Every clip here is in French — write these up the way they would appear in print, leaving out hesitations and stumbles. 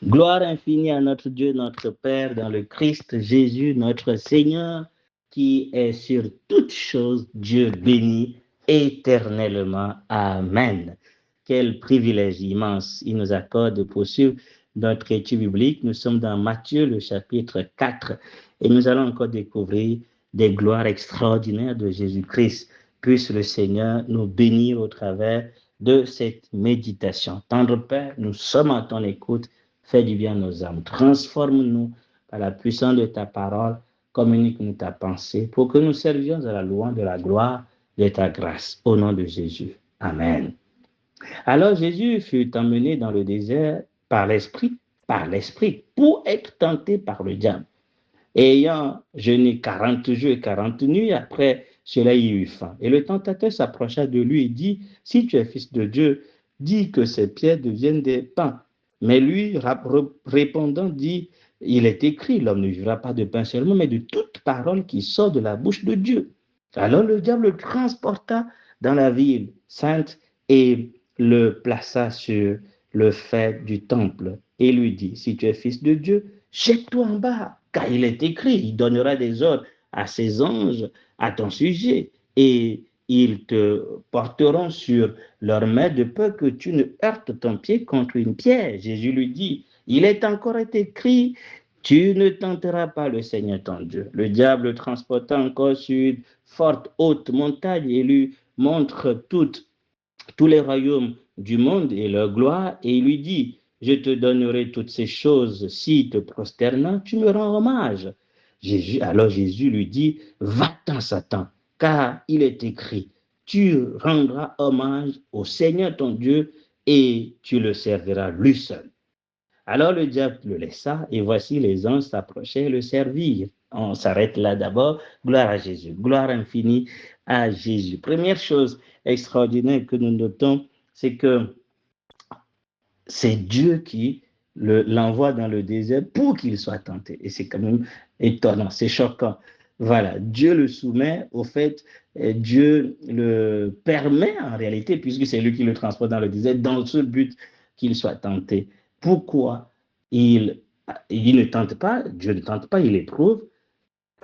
Gloire infinie à notre Dieu, notre Père, dans le Christ Jésus, notre Seigneur, qui est sur toutes choses, Dieu béni éternellement. Amen. Quel privilège immense il nous accorde de poursuivre notre étude biblique. Nous sommes dans Matthieu, le chapitre 4, et nous allons encore découvrir des gloires extraordinaires de Jésus-Christ. Puisse le Seigneur nous bénir au travers de cette méditation. Tendre Père, nous sommes à ton écoute. Fais du bien à nos âmes. Transforme-nous par la puissance de ta parole. Communique-nous ta pensée pour que nous servions à la louange de la gloire de ta grâce. Au nom de Jésus. Amen. Alors Jésus fut emmené dans le désert par l'Esprit, pour être tenté par le diable. Ayant jeûné 40 jours et 40 nuits, après cela il eut faim. Et le tentateur s'approcha de lui et dit, si tu es fils de Dieu, dis que ces pierres deviennent des pains. Mais lui, répondant, dit, il est écrit, l'homme ne vivra pas de pain seulement, mais de toute parole qui sort de la bouche de Dieu. Alors le diable le transporta dans la ville sainte et le plaça sur le fait du temple et lui dit, si tu es fils de Dieu, jette-toi en bas, car il est écrit, il donnera des ordres à ses anges à ton sujet et ils te porteront sur leurs mains de peur que tu ne heurtes ton pied contre une pierre. Jésus lui dit, il est encore écrit, tu ne tenteras pas le Seigneur ton Dieu. Le diable le transporta encore sur une forte haute montagne et lui montre tous les royaumes du monde et leur gloire, et il lui dit, je te donnerai toutes ces choses si te prosternant, tu me rends hommage. Alors Jésus lui dit, va-t'en Satan, car il est écrit, tu rendras hommage au Seigneur ton Dieu et tu le serviras lui seul. Alors le diable le laissa et voici les anges s'approchaient et le servirent. On s'arrête là d'abord. Gloire à Jésus. Gloire infinie à Jésus. Première chose extraordinaire que nous notons, c'est que c'est Dieu qui l'envoie dans le désert pour qu'il soit tenté. Et c'est quand même étonnant, c'est choquant. Voilà, Dieu le soumet au fait, Dieu le permet en réalité, puisque c'est lui qui le transporte dans le désert, dans ce but qu'il soit tenté. Pourquoi il, il ne tente pas, Dieu ne tente pas, il éprouve,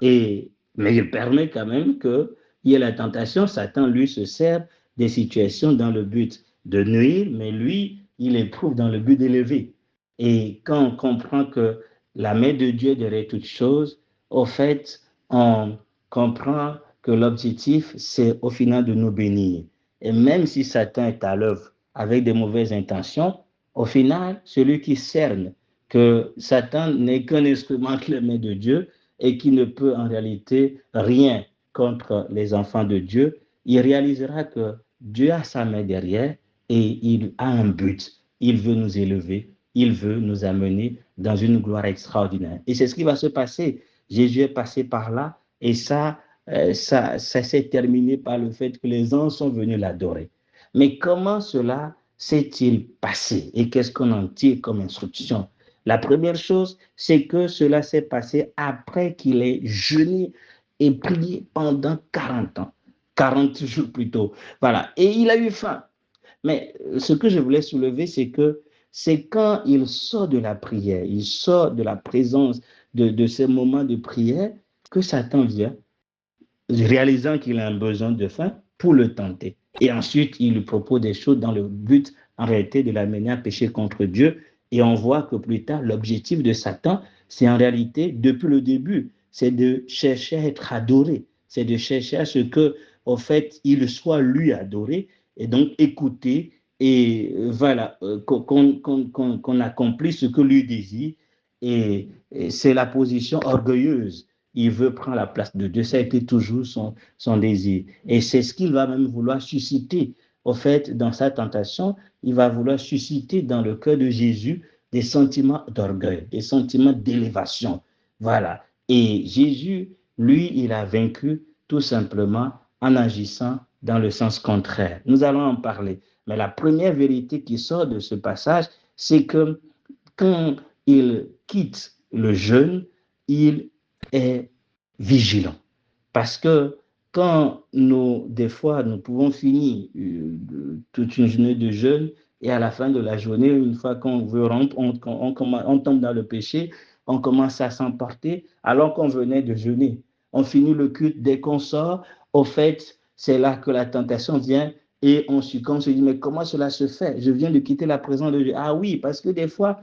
mais il permet quand même qu'il y ait la tentation. Satan, lui, se sert des situations dans le but de nuire, mais lui, il éprouve dans le but d'élever. Et quand on comprend que la main de Dieu est derrière toutes choses, au fait, on comprend que l'objectif, c'est au final de nous bénir. Et même si Satan est à l'œuvre avec de mauvaises intentions, au final, celui qui cerne que Satan n'est qu'un instrument de la main de Dieu, et qui ne peut en réalité rien contre les enfants de Dieu, il réalisera que Dieu a sa main derrière et il a un but. Il veut nous élever, il veut nous amener dans une gloire extraordinaire. Et c'est ce qui va se passer. Jésus est passé par là et ça s'est terminé par le fait que les anges sont venus l'adorer. Mais comment cela s'est-il passé et qu'est-ce qu'on en tire comme instruction? La première chose, c'est que cela s'est passé après qu'il ait jeûné et prié pendant 40 ans, 40 jours plutôt. Voilà, et il a eu faim. Mais ce que je voulais soulever, c'est que c'est quand il sort de la prière, il sort de la présence de ces moments de prière, que Satan vient, réalisant qu'il a un besoin de faim pour le tenter. Et ensuite, il lui propose des choses dans le but, en réalité, de l'amener à pécher contre Dieu. Et on voit que plus tard, l'objectif de Satan, c'est en réalité, depuis le début, c'est de chercher à être adoré. C'est de chercher à ce que, au fait, il soit lui adoré et donc écouté et voilà, qu'on accomplisse ce que lui désire. Et c'est la position orgueilleuse. Il veut prendre la place de Dieu. Ça a été toujours son désir. Et c'est ce qu'il va même vouloir susciter. Au fait, dans sa tentation, il va vouloir susciter dans le cœur de Jésus des sentiments d'orgueil, des sentiments d'élévation. Voilà. Et Jésus, lui, il a vaincu tout simplement en agissant dans le sens contraire. Nous allons en parler. Mais la première vérité qui sort de ce passage, c'est que quand il quitte le jeûne, il est vigilant. Parce que quand des fois, nous pouvons finir toute une journée de jeûne Et à la fin de la journée, une fois qu'on veut rompre, on tombe dans le péché, on commence à s'emporter alors qu'on venait de jeûner. On finit le culte, dès qu'on sort, au fait, c'est là que la tentation vient et on succombe, on se dit, mais comment cela se fait? Je viens de quitter la présence de Dieu. Ah oui, parce que des fois,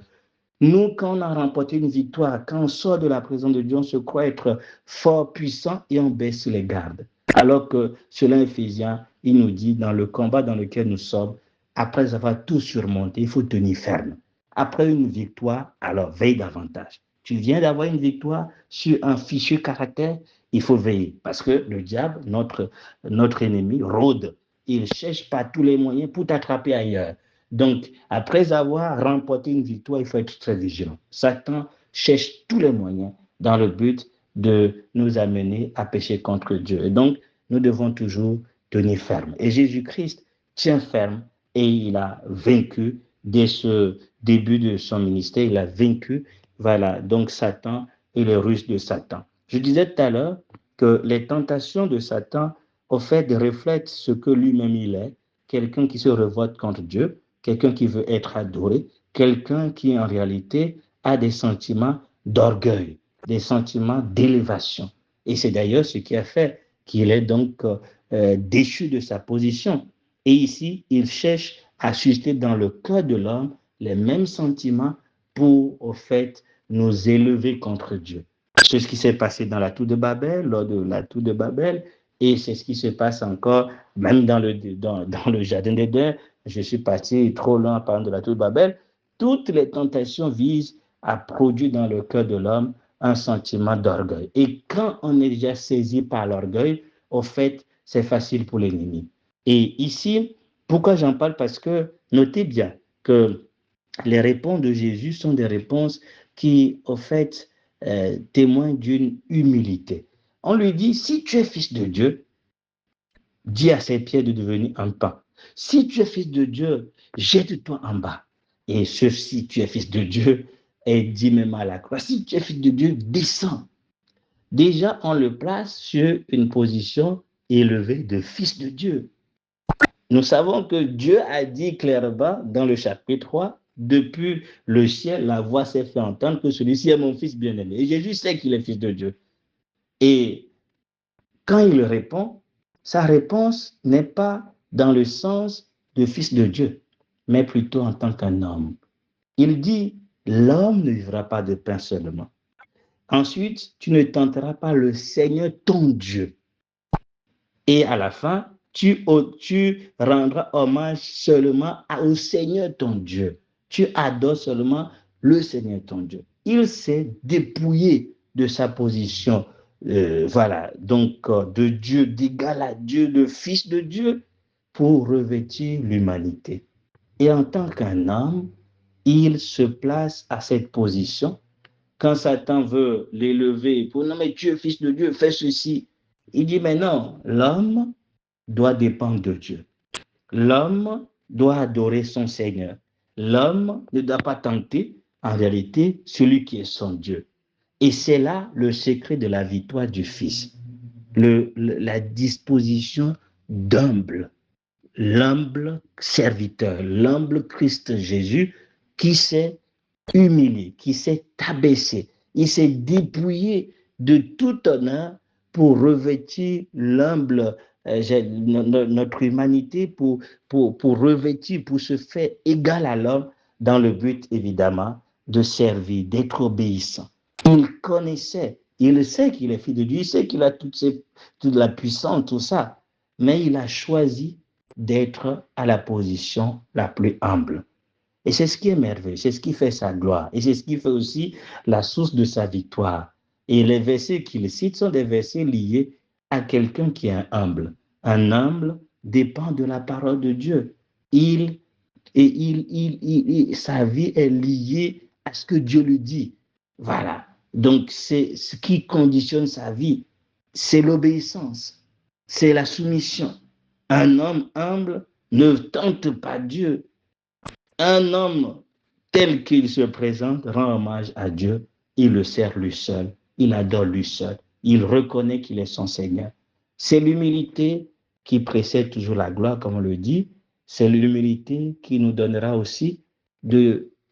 nous, quand on a remporté une victoire, quand on sort de la présence de Dieu, on se croit être fort, puissant et on baisse les gardes. Alors que selon Éphésiens, il nous dit, dans le combat dans lequel nous sommes, après avoir tout surmonté, il faut tenir ferme. Après une victoire, alors veille davantage. Tu viens d'avoir une victoire sur un fichu caractère, il faut veiller. Parce que le diable, notre ennemi, rôde. Il cherche par tous les moyens pour t'attraper ailleurs. Donc, après avoir remporté une victoire, il faut être très vigilant. Satan cherche tous les moyens dans le but de nous amener à pécher contre Dieu. Et donc, nous devons toujours tenir ferme. Et Jésus-Christ tient ferme et il a vaincu dès ce début de son ministère. Il a vaincu, voilà, donc Satan et les ruses de Satan. Je disais tout à l'heure que les tentations de Satan, au fait, reflètent ce que lui-même il est, quelqu'un qui se révolte contre Dieu, quelqu'un qui veut être adoré, quelqu'un qui en réalité a des sentiments d'orgueil, des sentiments d'élévation. Et c'est d'ailleurs ce qui a fait qu'il est donc déchu de sa position. Et ici, il cherche à susciter dans le cœur de l'homme les mêmes sentiments pour, au fait, nous élever contre Dieu. C'est ce qui s'est passé dans la tour de Babel, lors de la tour de Babel, et c'est ce qui se passe encore même dans le jardin d'Éden. Je suis parti trop loin en parlant de la tour de Babel. Toutes les tentations visent à produire dans le cœur de l'homme un sentiment d'orgueil. Et quand on est déjà saisi par l'orgueil, au fait, c'est facile pour l'ennemi. Et ici, pourquoi j'en parle? Parce que notez bien que les réponses de Jésus sont des réponses qui, au fait, témoignent d'une humilité. On lui dit, si tu es fils de Dieu, dis à ces pierres de devenir un pain. Si tu es fils de Dieu, jette-toi en bas. Et si tu es fils de Dieu, est dit même à la croix. Si tu es fils de Dieu, descends. Déjà, on le place sur une position élevée de fils de Dieu. Nous savons que Dieu a dit clairement dans le chapitre 3, depuis le ciel, la voix s'est fait entendre que celui-ci est mon fils bien-aimé. Et Jésus sait qu'il est fils de Dieu. Et quand il répond, sa réponse n'est pas dans le sens de fils de Dieu, mais plutôt en tant qu'un homme. Il dit, l'homme ne vivra pas de pain seulement. Ensuite, tu ne tenteras pas le Seigneur ton Dieu. Et à la fin, tu rendras hommage seulement au Seigneur ton Dieu. Tu adores seulement le Seigneur ton Dieu. Il s'est dépouillé de sa position, voilà, donc de Dieu, d'égal à Dieu, de fils de Dieu, pour revêtir l'humanité. Et en tant qu'un homme, il se place à cette position. Quand Satan veut l'élever pour non, mais tu es fils de Dieu, fais ceci. Il dit, mais non, l'homme doit dépendre de Dieu. L'homme doit adorer son Seigneur. L'homme ne doit pas tenter, en réalité, celui qui est son Dieu. Et c'est là le secret de la victoire du Fils. La disposition d'humble, l'humble serviteur, l'humble Christ Jésus qui s'est humilié, qui s'est abaissé. Il s'est dépouillé de tout honneur pour revêtir l'humble, notre humanité, pour revêtir, pour se faire égal à l'homme, dans le but, évidemment, de servir, d'être obéissant. Il connaissait, il sait qu'il est fils de Dieu, il sait qu'il a toute la puissance, tout ça, mais il a choisi d'être à la position la plus humble. Et c'est ce qui est merveilleux, c'est ce qui fait sa gloire. Et c'est ce qui fait aussi la source de sa victoire. Et les versets qu'il cite sont des versets liés à quelqu'un qui est humble. Un humble dépend de la parole de Dieu. Sa vie est liée à ce que Dieu lui dit. Voilà. Donc, c'est ce qui conditionne sa vie. C'est l'obéissance. C'est la soumission. Un homme humble ne tente pas Dieu. Un homme tel qu'il se présente rend hommage à Dieu, il le sert lui seul, il adore lui seul, il reconnaît qu'il est son Seigneur. C'est l'humilité qui précède toujours la gloire, comme on le dit, C'est l'humilité qui nous donnera aussi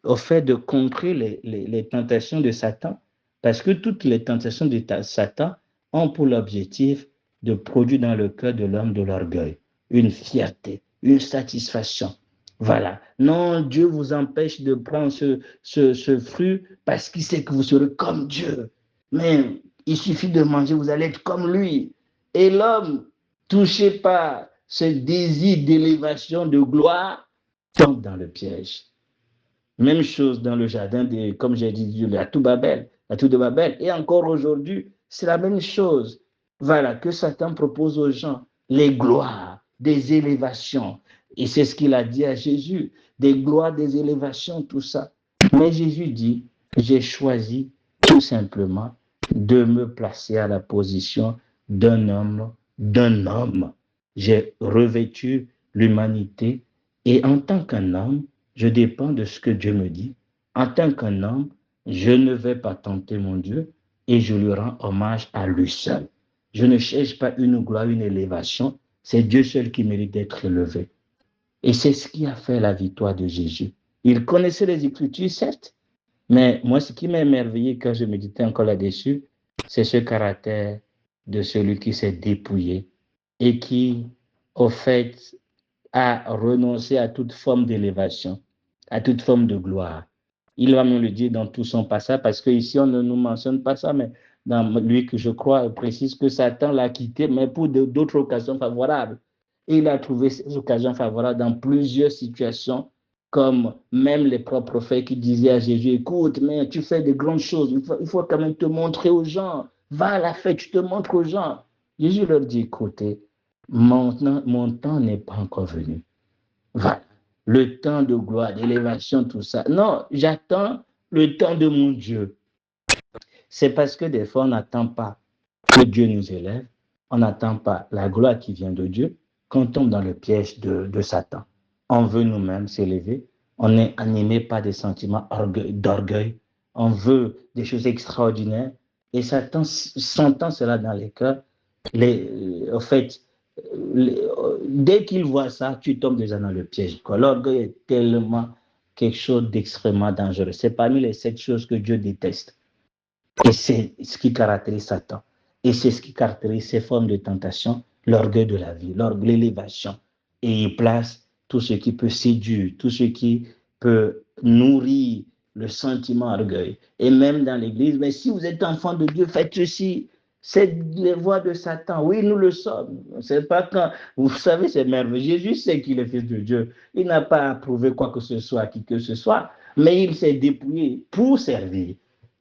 au fait de contrer les tentations de Satan, parce que toutes les tentations de Satan ont pour l'objectif de produire dans le cœur de l'homme de l'orgueil, une fierté, une satisfaction. Voilà. Non, Dieu vous empêche de prendre ce fruit parce qu'il sait que vous serez comme Dieu. Mais il suffit de manger, vous allez être comme lui. Et l'homme, touché par ce désir d'élévation, de gloire, tombe dans le piège. Même chose dans le jardin, comme j'ai dit, la tour de Babel. Et encore aujourd'hui, c'est la même chose. Voilà, que Satan propose aux gens, les gloires, des élévations. Et c'est ce qu'il a dit à Jésus, des gloires, des élévations, tout ça. Mais Jésus dit, j'ai choisi tout simplement de me placer à la position d'un homme, J'ai revêtu l'humanité et en tant qu'un homme, je dépends de ce que Dieu me dit. En tant qu'un homme, je ne vais pas tenter mon Dieu et je lui rends hommage à lui seul. Je ne cherche pas une gloire, une élévation. C'est Dieu seul qui mérite d'être élevé. Et c'est ce qui a fait la victoire de Jésus. Il connaissait les Écritures, certes, mais moi, ce qui m'a émerveillé quand je méditais encore là-dessus, c'est ce caractère de celui qui s'est dépouillé et qui, au fait, a renoncé à toute forme d'élévation, à toute forme de gloire. Il va me le dire dans tout son passage, parce qu'ici, on ne nous mentionne pas ça, mais dans lui que je crois, précise que Satan l'a quitté, mais pour d'autres occasions favorables. Et il a trouvé ces occasions favorables dans plusieurs situations, comme même les propres prophètes qui disaient à Jésus, écoute, mais tu fais de grandes choses, il faut quand même te montrer aux gens, va à la fête, tu te montres aux gens. Jésus leur dit, écoutez, mon temps n'est pas encore venu. Voilà. Le temps de gloire, d'élévation, tout ça. Non, j'attends le temps de mon Dieu. C'est parce que des fois, on n'attend pas que Dieu nous élève, on n'attend pas la gloire qui vient de Dieu, qu'on tombe dans le piège de Satan. On veut nous-mêmes s'élever, on est animé par des sentiments d'orgueil, on veut des choses extraordinaires, et Satan sentant cela dans les cœurs, au fait, dès qu'il voit ça, tu tombes déjà dans le piège. L'orgueil est tellement quelque chose d'extrêmement dangereux. C'est parmi les 7 choses que Dieu déteste. Et c'est ce qui caractérise Satan. Et c'est ce qui caractérise ces formes de tentation, l'orgueil de la vie, l'élévation. Et il place tout ce qui peut séduire, tout ce qui peut nourrir le sentiment orgueil. Et même dans l'Église, mais si vous êtes enfant de Dieu, faites ceci. C'est les voies de Satan. Oui, nous le sommes. C'est pas quand, vous savez, c'est merveilleux. Jésus sait qu'il est fils de Dieu. Il n'a pas approuvé quoi que ce soit à qui que ce soit, mais il s'est dépouillé pour servir.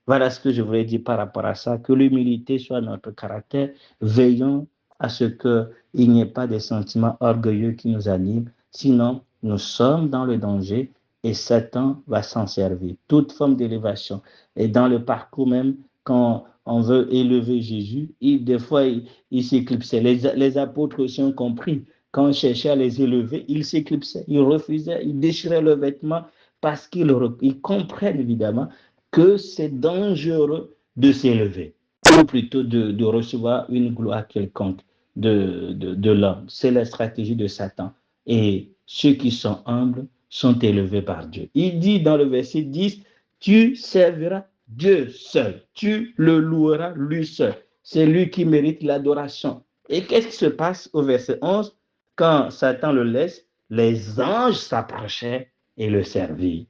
Voilà ce que je voulais dire par rapport à ça, que l'humilité soit notre caractère. Veillons à ce qu'il n'y ait pas de sentiments orgueilleux qui nous animent. Sinon, nous sommes dans le danger et Satan va s'en servir. Toute forme d'élévation. Et dans le parcours même, quand on veut élever Jésus, des fois, il s'éclipsait. Les apôtres aussi ont compris. Quand on cherchait à les élever, ils s'éclipsaient, ils refusaient, ils déchiraient leurs vêtements parce qu'ils comprennent évidemment que c'est dangereux de s'élever, ou plutôt de recevoir une gloire quelconque de l'homme. C'est la stratégie de Satan. Et ceux qui sont humbles sont élevés par Dieu. Il dit dans le verset 10, tu serviras Dieu seul, tu le loueras lui seul. C'est lui qui mérite l'adoration. Et qu'est-ce qui se passe au verset 11? Quand Satan le laisse, les anges s'approchaient et le servirent.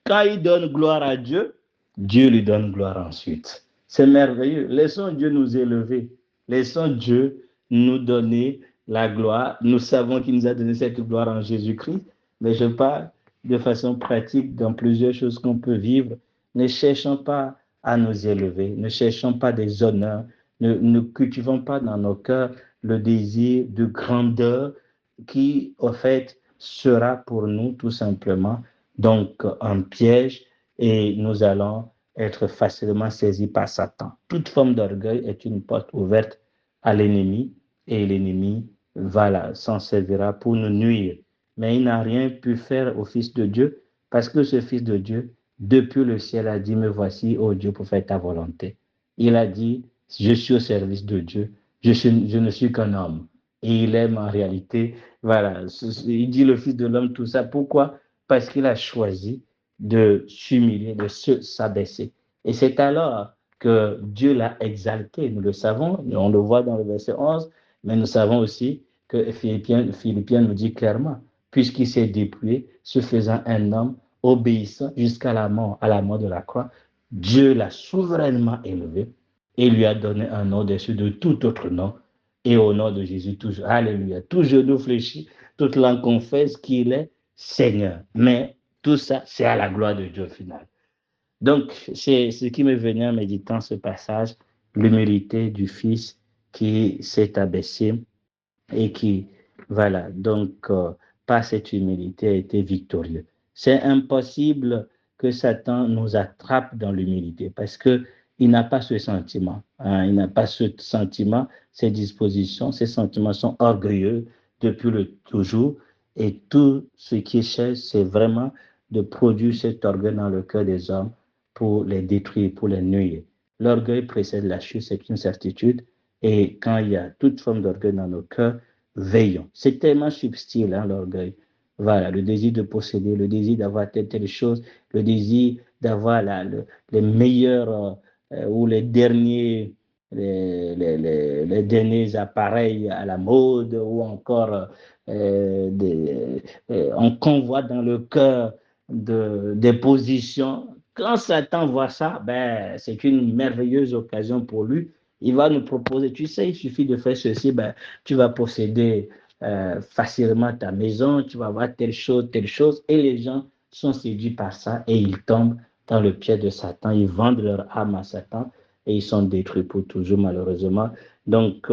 Quand il donne gloire à Dieu, Dieu lui donne gloire ensuite. C'est merveilleux. Laissons Dieu nous élever. Laissons Dieu nous donner la gloire. Nous savons qu'il nous a donné cette gloire en Jésus-Christ, mais je parle de façon pratique dans plusieurs choses qu'on peut vivre. Ne cherchons pas à nous élever, ne cherchons pas des honneurs, ne cultivons pas dans nos cœurs le désir de grandeur qui, au fait, sera pour nous tout simplement donc un piège et nous allons être facilement saisis par Satan. Toute forme d'orgueil est une porte ouverte à l'ennemi et l'ennemi s'en servira pour nous nuire. Mais il n'a rien pu faire au Fils de Dieu parce que ce Fils de Dieu, depuis le ciel, a dit, me voici, ô Dieu, pour faire ta volonté. Il a dit, je suis au service de Dieu, je ne suis qu'un homme. Et il aime en réalité Voilà, il dit le Fils de l'homme, tout ça. Pourquoi? Parce qu'il a choisi de s'humilier, de s'abaisser. Et c'est alors que Dieu l'a exalté, nous le savons, on le voit dans le verset 11, mais nous savons aussi que Philippiens nous dit clairement, puisqu'il s'est dépouillé, se faisant un homme obéissant jusqu'à à la mort de la croix, Dieu l'a souverainement élevé et lui a donné un nom au-dessus de tout autre nom, et au nom de Jésus, toujours, alléluia, tout genou fléchi, toute langue confesse qu'il est Seigneur. Mais tout ça, c'est à la gloire de Dieu au final. Donc, c'est ce qui me venait en méditant ce passage, l'humilité du Fils qui s'est abaissé et qui, voilà, donc, par cette humilité, a été victorieux. C'est impossible que Satan nous attrape dans l'humilité parce que il n'a pas ce sentiment. Hein, il n'a pas ce sentiment, ces dispositions, ces sentiments sont orgueilleux depuis le toujours. Et tout ce qui cherche, c'est vraiment de produire cet orgueil dans le cœur des hommes pour les détruire, pour les nuire. L'orgueil précède la chute, c'est une certitude. Et quand il y a toute forme d'orgueil dans nos cœurs, veillons. C'est tellement subtil, hein, l'orgueil. Voilà, le désir de posséder, le désir d'avoir telle chose, le désir d'avoir les meilleurs ou les derniers appareils à la mode ou encore on convoite dans le cœur des positions. Quand Satan voit ça, ben, c'est une merveilleuse occasion pour lui. Il va nous proposer, tu sais, il suffit de faire ceci, ben, tu vas posséder facilement ta maison, tu vas avoir telle chose, et les gens sont séduits par ça et ils tombent dans le pied de Satan, ils vendent leur âme à Satan et ils sont détruits pour toujours malheureusement. Donc,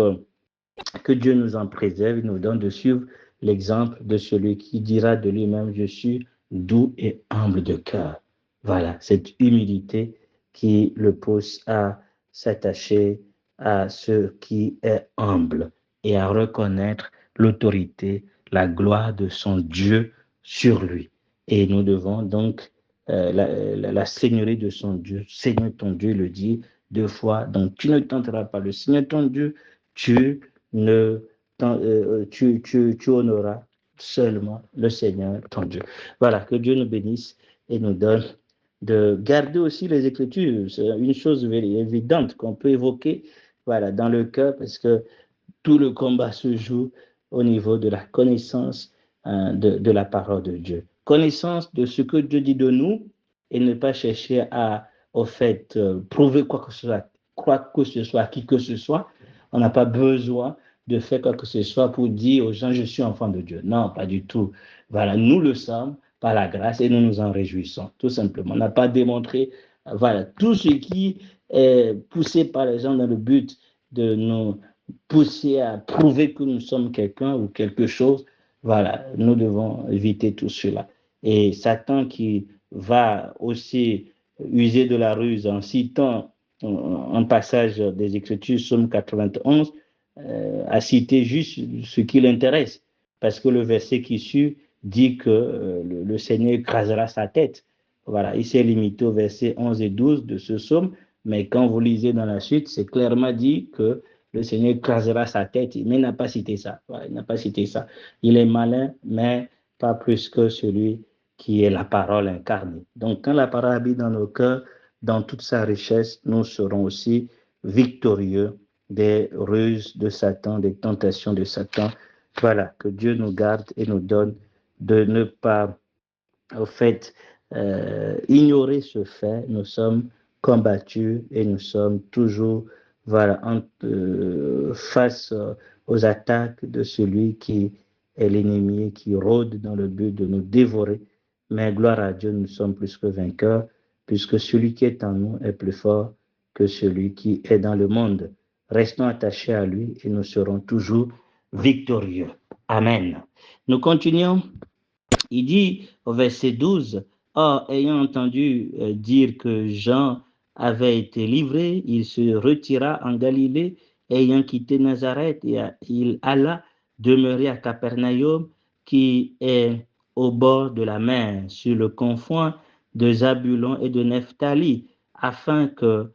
que Dieu nous en préserve, il nous donne de suivre l'exemple de celui qui dira de lui-même, je suis doux et humble de cœur. Voilà, cette humilité qui le pousse à s'attacher à ce qui est humble et à reconnaître l'autorité, la gloire de son Dieu sur lui. Et nous devons donc la seigneurie de son Dieu. Seigneur ton Dieu le dit deux fois. Donc tu ne tenteras pas le Seigneur ton Dieu, tu tu honoreras seulement le Seigneur ton Dieu. Voilà, que Dieu nous bénisse et nous donne de garder aussi les Écritures. C'est une chose évidente qu'on peut évoquer, voilà, dans le cœur, parce que tout le combat se joue au niveau de la connaissance de la parole de Dieu. Connaissance de ce que Dieu dit de nous et ne pas chercher à, au fait, prouver quoi que ce soit, à qui que ce soit. On n'a pas besoin de faire quoi que ce soit pour dire aux gens, je suis enfant de Dieu. Non, pas du tout. Voilà, nous le sommes par la grâce et nous nous en réjouissons, tout simplement. On n'a pas démontré, voilà, tout ce qui est poussé par les gens dans le but de nous pousser à prouver que nous sommes quelqu'un ou quelque chose, voilà, nous devons éviter tout cela. Et Satan qui va aussi user de la ruse en citant un passage des Écritures, Psaume 91, a cité juste ce qui l'intéresse, parce que le verset qui suit dit que le Seigneur écrasera sa tête. Voilà, il s'est limité au verset 11 et 12 de ce psaume, mais quand vous lisez dans la suite, c'est clairement dit que le Seigneur écrasera sa tête, mais il n'a pas cité ça. Voilà, il n'a pas cité ça. Il est malin, mais pas plus que celui qui est la parole incarnée. Donc, quand la parole habite dans nos cœurs, dans toute sa richesse, nous serons aussi victorieux des ruses de Satan, des tentations de Satan. Voilà, que Dieu nous garde et nous donne de ne pas, au fait, ignorer ce fait. Nous sommes combattus et nous sommes toujours voilà, face aux attaques de celui qui est l'ennemi, qui rôde dans le but de nous dévorer. Mais gloire à Dieu, nous sommes plus que vainqueurs, puisque celui qui est en nous est plus fort que celui qui est dans le monde. Restons attachés à lui et nous serons toujours victorieux. Amen. Nous continuons. Il dit au verset 12, or, ayant entendu dire que Jean avait été livré, il se retira en Galilée, ayant quitté Nazareth, et il alla demeurer à Capernaum, qui est au bord de la mer, sur le confin de Zabulon et de Nephtali, afin que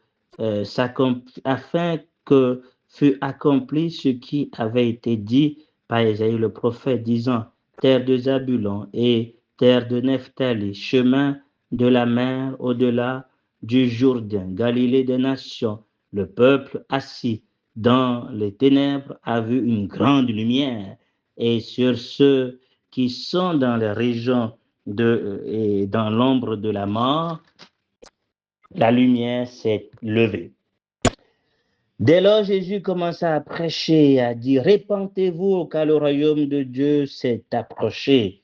fût accompli ce qui avait été dit par Isaïe le prophète, disant, terre de Zabulon et terre de Nephtali, chemin de la mer au-delà du Jourdain, Galilée des nations, le peuple assis dans les ténèbres a vu une grande lumière, et sur ceux qui sont dans les régions et dans l'ombre de la mort, la lumière s'est levée. Dès lors, Jésus commença à prêcher et à dire, répentez-vous car le royaume de Dieu s'est approché.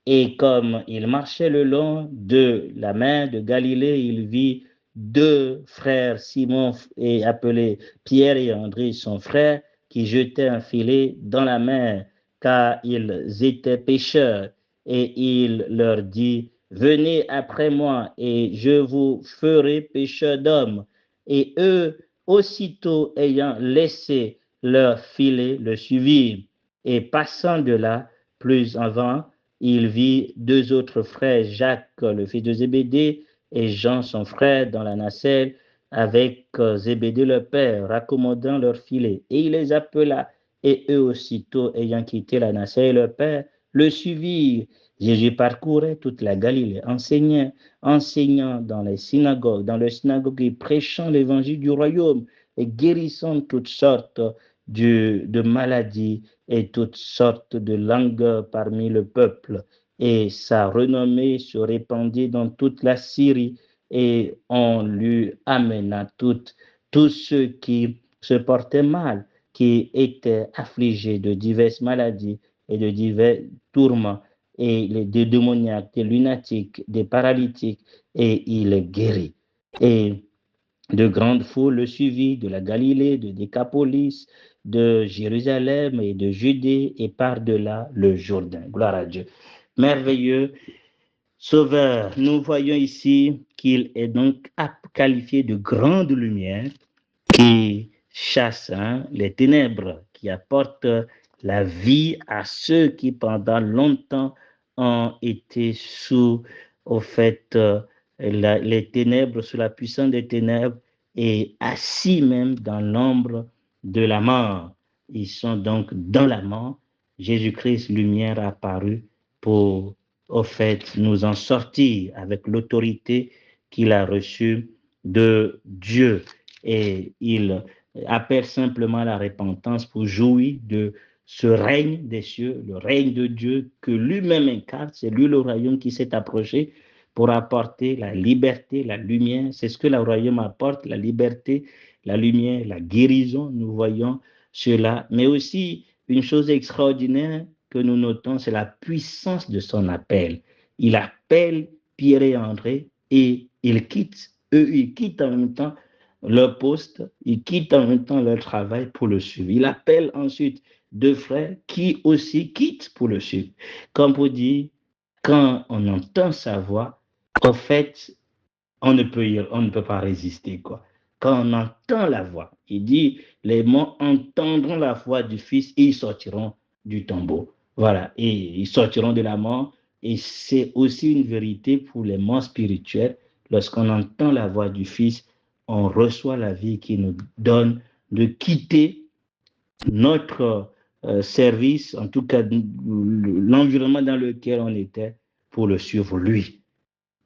Et comme il marchait le long de la mer de Galilée, il vit deux frères, Simon et appelés Pierre et André, son frère, qui jetaient un filet dans la mer, car ils étaient pêcheurs. Et il leur dit, venez après moi, et je vous ferai pêcheurs d'hommes. Et eux, aussitôt ayant laissé leur filet, le suivirent. Et passant de là, plus avant, il vit deux autres frères, Jacques, le fils de Zébédée, et Jean, son frère, dans la nacelle, avec Zébédée, le père, raccommodant leurs filets. Et il les appela, et eux aussitôt, ayant quitté la nacelle et le père, le suivirent. Jésus parcourait toute la Galilée, enseignant dans les synagogues, et prêchant l'évangile du royaume, et guérissant toutes sortes de maladies et toutes sortes de langues parmi le peuple. Et sa renommée se répandit dans toute la Syrie, et on lui amena tous ceux qui se portaient mal, qui étaient affligés de diverses maladies et de divers tourments, et des démoniaques, des lunatiques, des paralytiques, et il les guérit. Et de grandes foules le suivirent de la Galilée, de Décapolis, de Jérusalem et de Judée et par-delà le Jourdain. Gloire à Dieu. Merveilleux Sauveur, nous voyons ici qu'il est donc qualifié de grande lumière qui chasse les ténèbres, qui apporte la vie à ceux qui pendant longtemps ont été sous, au fait, les ténèbres, sous la puissance des ténèbres et assis même dans l'ombre de la mort. Ils sont donc dans la mort. Jésus-Christ, lumière, apparue pour, au fait, nous en sortir avec l'autorité qu'il a reçue de Dieu. Et il appelle simplement la repentance pour jouir de ce règne des cieux, le règne de Dieu que lui-même incarne. C'est lui le royaume qui s'est approché pour apporter la liberté, la lumière. C'est ce que le royaume apporte, la liberté, la lumière, la guérison. Nous voyons cela. Mais aussi, une chose extraordinaire que nous notons, c'est la puissance de son appel. Il appelle Pierre et André et ils quittent. Eux, ils quittent en même temps leur poste, ils quittent en même temps leur travail pour le suivre. Il appelle ensuite deux frères qui aussi quittent pour le suivre. Comme pour dire, quand on entend sa voix, en fait, on ne peut pas résister, quoi. Quand on entend la voix, il dit, les morts entendront la voix du Fils et ils sortiront du tombeau. Voilà, et ils sortiront de la mort. Et c'est aussi une vérité pour les morts spirituels. Lorsqu'on entend la voix du Fils, on reçoit la vie qui nous donne de quitter notre service, en tout cas l'environnement dans lequel on était, pour le suivre lui.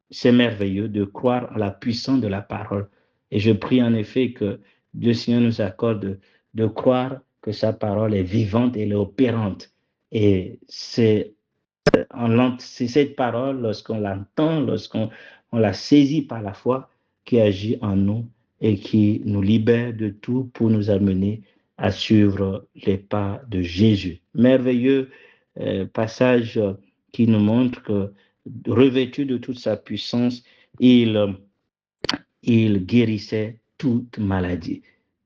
C'est merveilleux de croire en la puissance de la parole. Et je prie en effet que Dieu Seigneur nous accorde de croire que sa parole est vivante et elle est opérante. Et c'est cette parole, lorsqu'on l'entend, lorsqu'on la saisit par la foi, qui agit en nous et qui nous libère de tout pour nous amener à suivre les pas de Jésus. Merveilleux passage qui nous montre que, revêtu de toute sa puissance, il guérissait toute maladie,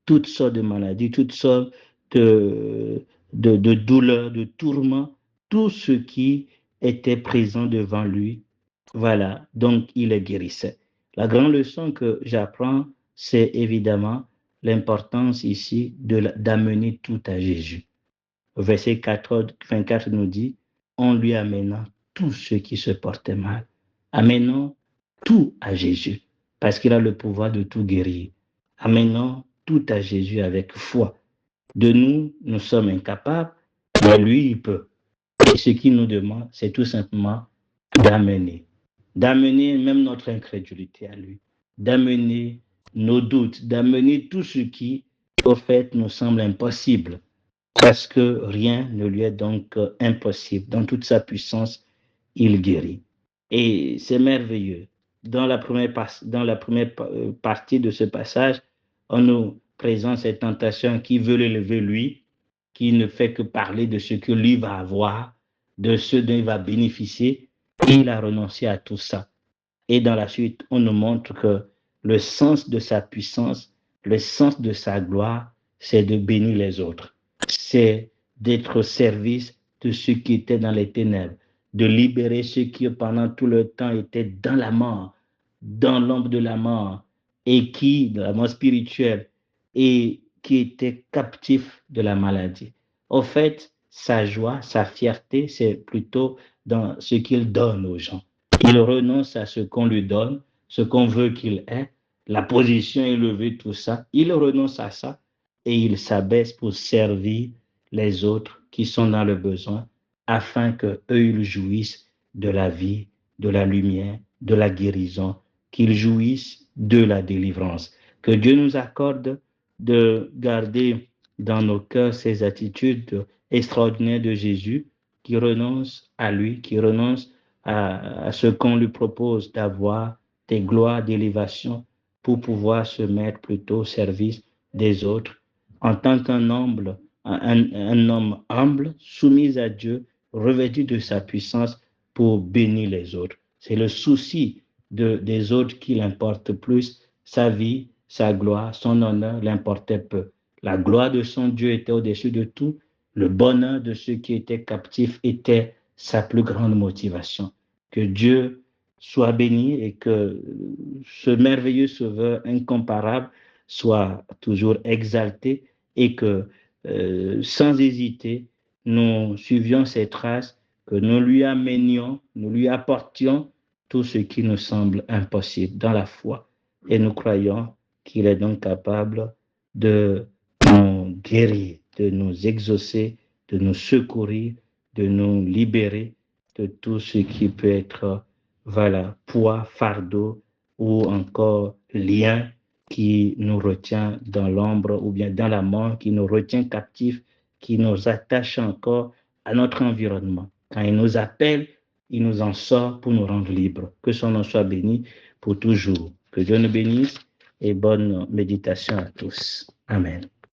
toutes sortes de maladies, toutes sortes de douleurs, de tourments, tout ce qui était présent devant lui. Voilà, donc il les guérissait. La grande leçon que j'apprends, c'est évidemment l'importance ici d'amener tout à Jésus. Verset 24 nous dit, en lui amenant tous ceux qui se portaient mal. Amenons tout à Jésus, parce qu'il a le pouvoir de tout guérir. Amenons tout à Jésus avec foi. De nous, nous sommes incapables, Mais lui, il peut. Et ce qu'il nous demande, c'est tout simplement d'amener même notre incrédulité à lui, d'amener nos doutes, d'amener tout ce qui, au fait, nous semble impossible, parce que rien ne lui est donc impossible. Dans toute sa puissance, il guérit. Et c'est merveilleux. Dans la première partie de ce passage, on nous présente cette tentation qui veut l'élever lui, qui ne fait que parler de ce que lui va avoir, de ce dont il va bénéficier, et il a renoncé à tout ça. Et dans la suite, on nous montre que le sens de sa puissance, le sens de sa gloire, c'est de bénir les autres. C'est d'être au service de ceux qui étaient dans les ténèbres, de libérer ceux qui pendant tout le temps étaient dans la mort, dans l'ombre de la mort, et qui, de la mort spirituelle, et qui étaient captifs de la maladie. Au fait, sa joie, sa fierté, c'est plutôt dans ce qu'il donne aux gens. Il renonce à ce qu'on lui donne, ce qu'on veut qu'il ait, la position élevée, tout ça. Il renonce à ça et il s'abaisse pour servir les autres qui sont dans le besoin afin qu'eux, ils jouissent de la vie, de la lumière, de la guérison, qu'ils jouissent de la délivrance. Que Dieu nous accorde de garder dans nos cœurs ces attitudes extraordinaires de Jésus qui renonce à lui, qui renonce à ce qu'on lui propose d'avoir des gloires d'élévation pour pouvoir se mettre plutôt au service des autres en tant qu'un homme, un homme humble, soumis à Dieu, revêtu de sa puissance pour bénir les autres. C'est le souci des autres qui l'importe plus. Sa vie, sa gloire, son honneur l'importait peu. La gloire de son Dieu était au-dessus de tout. Le bonheur de ceux qui étaient captifs était sa plus grande motivation. Que Dieu soit béni et que ce merveilleux Sauveur incomparable soit toujours exalté et que sans hésiter, nous suivions ses traces, que nous lui amenions, nous lui apportions tout ce qui nous semble impossible dans la foi. Et nous croyons qu'il est donc capable de nous guérir, de nous exaucer, de nous secourir, de nous libérer de tout ce qui peut être voilà, poids, fardeau ou encore lien qui nous retient dans l'ombre ou bien dans la mort, qui nous retient captifs, qui nous attache encore à notre environnement. Quand il nous appelle, il nous en sort pour nous rendre libres. Que son nom soit béni pour toujours. Que Dieu nous bénisse et bonne méditation à tous. Amen.